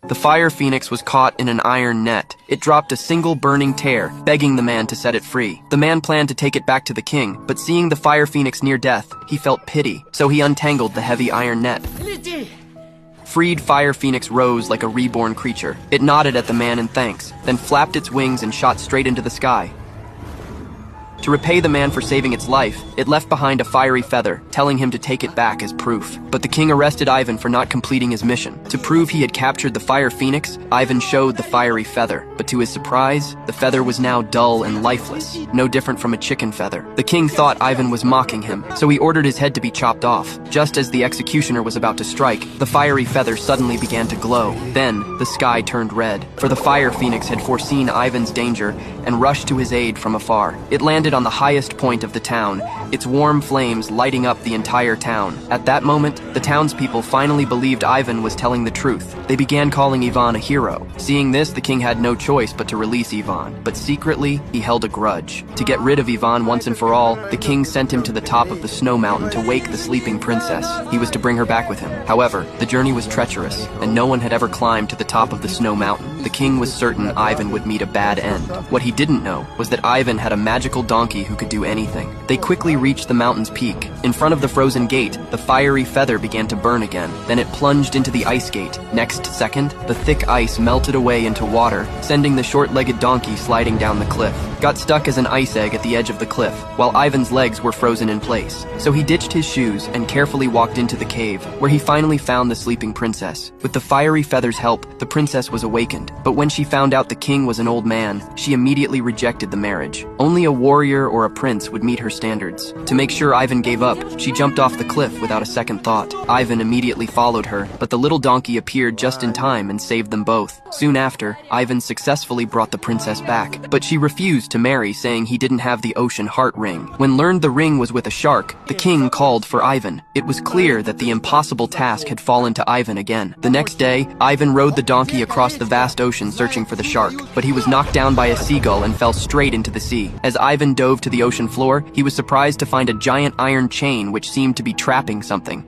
The fire phoenix was caught in an iron net. It dropped a single burning tear, begging the man to set it free. The man planned to take it back to the king, but seeing the fire phoenix near death, he felt pity, so he untangled the heavy iron net. Freed fire phoenix rose like a reborn creature. It nodded at the man in thanks, then flapped its wings and shot straight into the sky. To repay the man for saving its life, it left behind a fiery feather, telling him to take it back as proof. But the king arrested Ivan for not completing his mission. To prove he had captured the fire phoenix, Ivan showed the fiery feather. But to his surprise, the feather was now dull and lifeless, no different from a chicken feather. The king thought Ivan was mocking him, so he ordered his head to be chopped off. Just as the executioner was about to strike, the fiery feather suddenly began to glow. Then, the sky turned red, for the fire phoenix had foreseen Ivan's danger and rushed to his aid from afar. It landed on the highest point of the town, its warm flames lighting up the entire town. At that moment, the townspeople finally believed Ivan was telling the truth. They began calling Ivan a hero. Seeing this, the king had no choice but to release Ivan, but secretly, he held a grudge. To get rid of Ivan once and for all, the king sent him to the top of the snow mountain to wake the sleeping princess. He was to bring her back with him. However, the journey was treacherous, and no one had ever climbed to the top of the snow mountain. The king was certain Ivan would meet a bad end. What he didn't know was that Ivan had a magical donkey who could do anything. They quickly reached the mountain's peak. In front of the frozen gate, the fiery feather began to burn again. Then it plunged into the ice gate. Next second, the thick ice melted away into water, sending the short-legged donkey sliding down the cliff. Got stuck as an ice egg at the edge of the cliff, while Ivan's legs were frozen in place. So he ditched his shoes and carefully walked into the cave, where he finally found the sleeping princess. With the fiery feather's help, the princess was awakened. But when she found out the king was an old man, she immediately rejected the marriage. Only a warrior or a prince would meet her standards. To make sure Ivan gave up, she jumped off the cliff without a second thought. Ivan immediately followed her, but the little donkey appeared just in time and saved them both. Soon after, Ivan successfully brought the princess back, but she refused to marry, saying he didn't have the ocean heart ring. When learned the ring was with a shark, the king called for Ivan. It was clear that the impossible task had fallen to Ivan again. The next day, Ivan rode the donkey across the vast ocean searching for the shark, but he was knocked down by a seagull and fell straight into the sea. As Ivan dove to the ocean floor, he was surprised to find a giant iron chain which seemed to be trapping something.